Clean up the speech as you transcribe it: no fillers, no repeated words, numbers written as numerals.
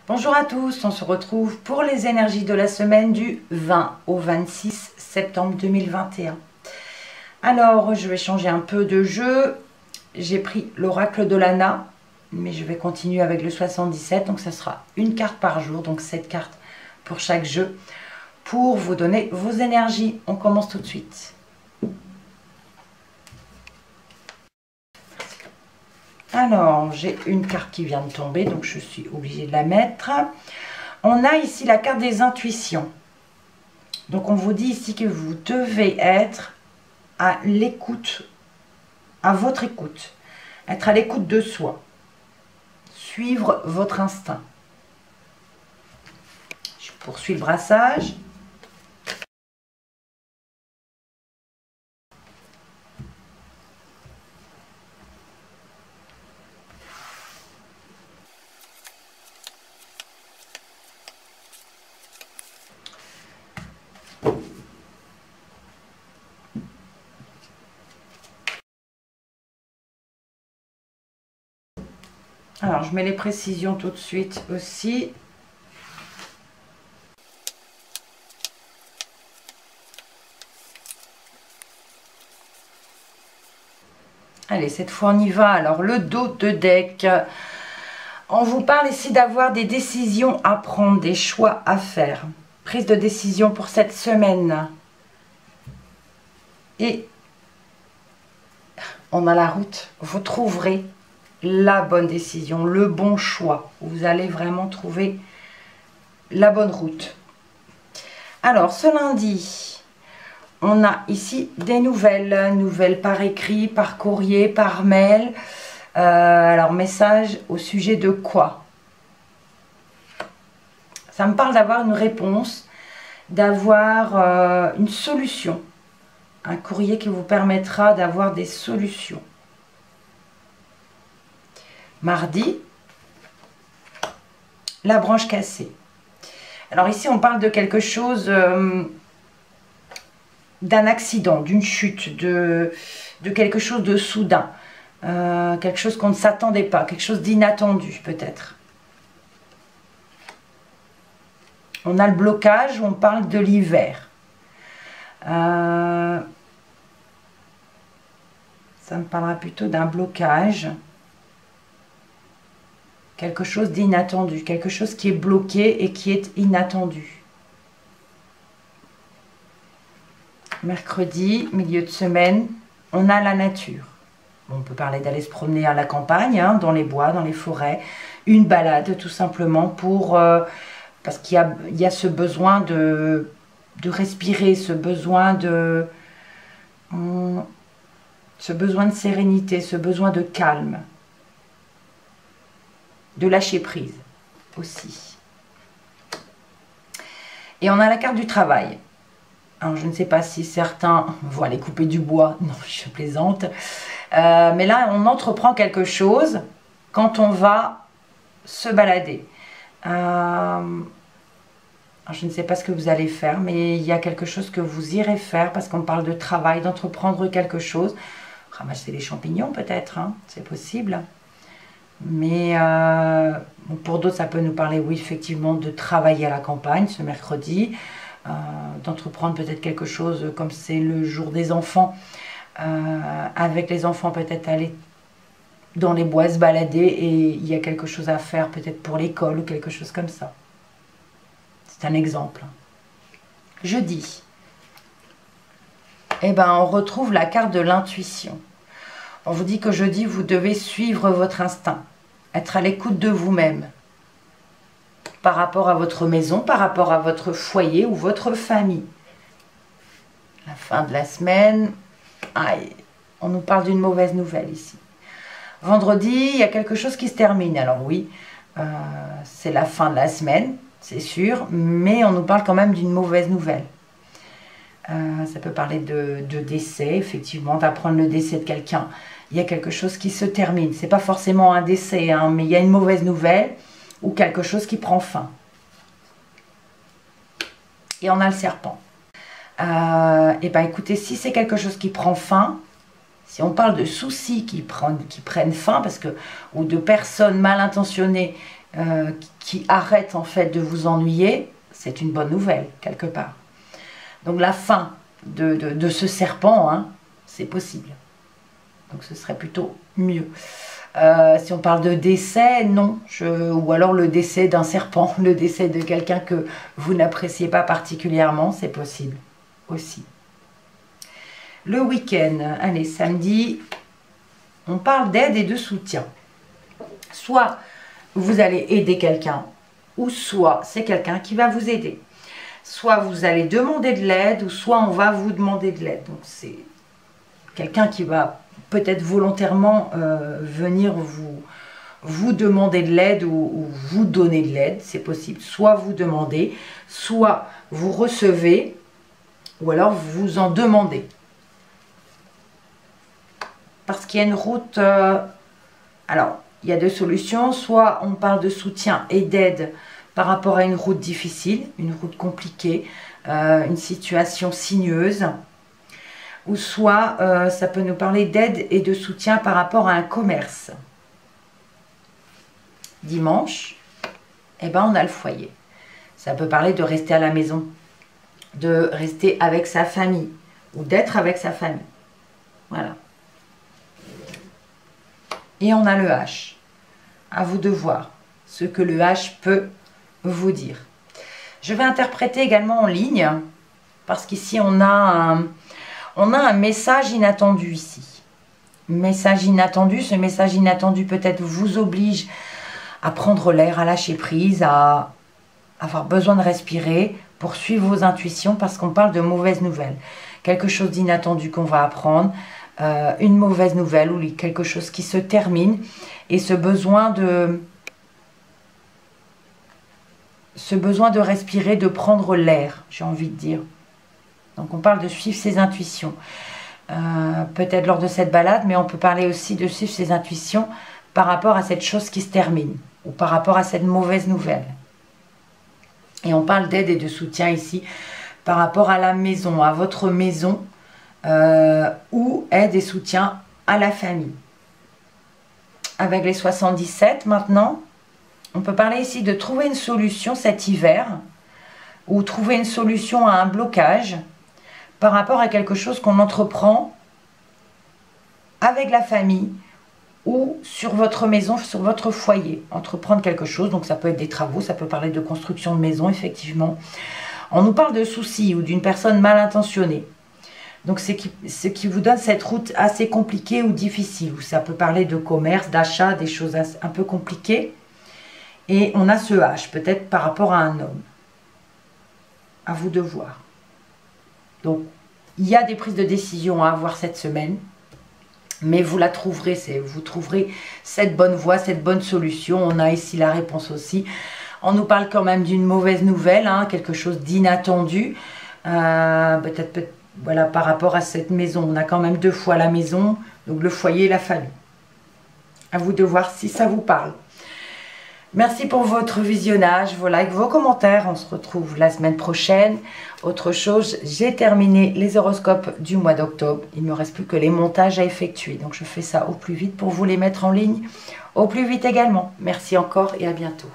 Bonjour à tous, on se retrouve pour les énergies de la semaine du 20 au 26 septembre 2021. Alors, je vais changer un peu de jeu. J'ai pris l'oracle de Lana, mais je vais continuer avec le 77, donc ça sera une carte par jour, donc 7 cartes pour chaque jeu, pour vous donner vos énergies. On commence tout de suite. Alors, j'ai une carte qui vient de tomber, donc je suis obligée de la mettre. On a ici la carte des intuitions. Donc, on vous dit ici que vous devez être à l'écoute, à votre écoute. Être à l'écoute de soi. Suivre votre instinct. Je poursuis le brassage. Alors, je mets les précisions tout de suite aussi. Allez, cette fois on y va. Alors, le dos de deck. On vous parle ici d'avoir des décisions à prendre, des choix à faire. Prise de décision pour cette semaine. Et on a la route. Vous trouverez la bonne décision, le bon choix. Vous allez vraiment trouver la bonne route. Alors, ce lundi, on a ici des nouvelles par écrit, par courrier, par mail. Alors, message au sujet de quoi? Ça me parle d'avoir une réponse, d'avoir une solution. Un courrier qui vous permettra d'avoir des solutions. Mardi, la branche cassée. Alors ici, on parle de quelque chose, d'un accident, d'une chute, de quelque chose de soudain. Quelque chose qu'on ne s'attendait pas, quelque chose d'inattendu peut-être. On a le blocage, on parle de l'hiver. Ça me parlera plutôt d'un blocage. Quelque chose d'inattendu, quelque chose qui est bloqué et qui est inattendu. Mercredi, milieu de semaine, on a la nature. On peut parler d'aller se promener à la campagne, hein, dans les bois, dans les forêts. Une balade tout simplement pour... parce qu'il y a ce besoin de respirer, ce besoin de sérénité, ce besoin de calme. De lâcher prise aussi. Et on a la carte du travail. Alors, je ne sais pas si certains vont aller couper du bois. Non, je plaisante. Mais là, on entreprend quelque chose quand on va se balader. Alors, je ne sais pas ce que vous allez faire, mais il y a quelque chose que vous irez faire parce qu'on parle de travail, d'entreprendre quelque chose. Ramasser les champignons peut-être, hein, c'est possible. Mais pour d'autres, ça peut nous parler, oui, effectivement, de travailler à la campagne ce mercredi, d'entreprendre peut-être quelque chose comme c'est le jour des enfants, avec les enfants peut-être aller dans les bois se balader et il y a quelque chose à faire peut-être pour l'école ou quelque chose comme ça. C'est un exemple. Jeudi, eh ben, on retrouve la carte de l'intuition. On vous dit que jeudi, vous devez suivre votre instinct, être à l'écoute de vous-même, par rapport à votre maison, par rapport à votre foyer ou votre famille. La fin de la semaine, aïe, on nous parle d'une mauvaise nouvelle ici. Vendredi, il y a quelque chose qui se termine. Alors oui, c'est la fin de la semaine, c'est sûr, mais on nous parle quand même d'une mauvaise nouvelle. Ça peut parler de décès, effectivement, d'apprendre le décès de quelqu'un. Il y a quelque chose qui se termine. Ce n'est pas forcément un décès, hein, mais il y a une mauvaise nouvelle ou quelque chose qui prend fin. Et on a le serpent. Et bien écoutez, si c'est quelque chose qui prend fin, si on parle de soucis qui prennent fin, parce que, ou de personnes mal intentionnées qui arrête en fait de vous ennuyer, c'est une bonne nouvelle quelque part. Donc la fin de ce serpent, hein, c'est possible. Donc ce serait plutôt mieux. Si on parle de décès, non. Ou alors le décès d'un serpent, le décès de quelqu'un que vous n'appréciez pas particulièrement, c'est possible aussi. Le week-end, allez, samedi, on parle d'aide et de soutien. Soit vous allez aider quelqu'un, ou soit c'est quelqu'un qui va vous aider. Soit vous allez demander de l'aide, ou soit on va vous demander de l'aide. Donc c'est quelqu'un qui va peut-être volontairement venir vous demander de l'aide ou vous donner de l'aide, c'est possible. Soit vous demandez, soit vous recevez, ou alors vous en demandez. Parce qu'il y a une route... alors, il y a deux solutions. Soit on parle de soutien et d'aide par rapport à une route difficile, une route compliquée, une situation sinueuse. Ou soit ça peut nous parler d'aide et de soutien par rapport à un commerce. Dimanche, eh ben, on a le foyer. Ça peut parler de rester à la maison, de rester avec sa famille ou d'être avec sa famille. Voilà. Et on a le H. À vous de voir ce que le H peut vous dire. Je vais interpréter également en ligne parce qu'ici on a un message inattendu ici. Message inattendu, ce message inattendu peut-être vous oblige à prendre l'air, à lâcher prise, à avoir besoin de respirer pour suivre vos intuitions parce qu'on parle de mauvaises nouvelles. Quelque chose d'inattendu qu'on va apprendre, une mauvaise nouvelle ou quelque chose qui se termine et ce besoin de respirer, de prendre l'air, j'ai envie de dire. Donc on parle de suivre ses intuitions. Peut-être lors de cette balade, mais on peut parler aussi de suivre ses intuitions par rapport à cette chose qui se termine ou par rapport à cette mauvaise nouvelle. Et on parle d'aide et de soutien ici par rapport à la maison, à votre maison ou aide et soutien à la famille. Avec les 77 maintenant, on peut parler ici de trouver une solution cet hiver ou trouver une solution à un blocage par rapport à quelque chose qu'on entreprend avec la famille ou sur votre maison, sur votre foyer. Entreprendre quelque chose, donc ça peut être des travaux, ça peut parler de construction de maison, effectivement. On nous parle de soucis ou d'une personne mal intentionnée. Donc c'est ce qui vous donne cette route assez compliquée ou difficile. Ou ça peut parler de commerce, d'achat, des choses un peu compliquées. Et on a ce H, peut-être par rapport à un homme. À vous de voir. Donc, il y a des prises de décision à avoir cette semaine. Mais vous la trouverez, vous trouverez cette bonne voie, cette bonne solution. On a ici la réponse aussi. On nous parle quand même d'une mauvaise nouvelle, hein, quelque chose d'inattendu. Peut-être, voilà, par rapport à cette maison. On a quand même deux fois la maison, donc le foyer et la famille. À vous de voir si ça vous parle. Merci pour votre visionnage, vos likes, vos commentaires. On se retrouve la semaine prochaine. Autre chose, j'ai terminé les horoscopes du mois d'octobre. Il ne me reste plus que les montages à effectuer. Donc je fais ça au plus vite pour vous les mettre en ligne au plus vite également. Merci encore et à bientôt.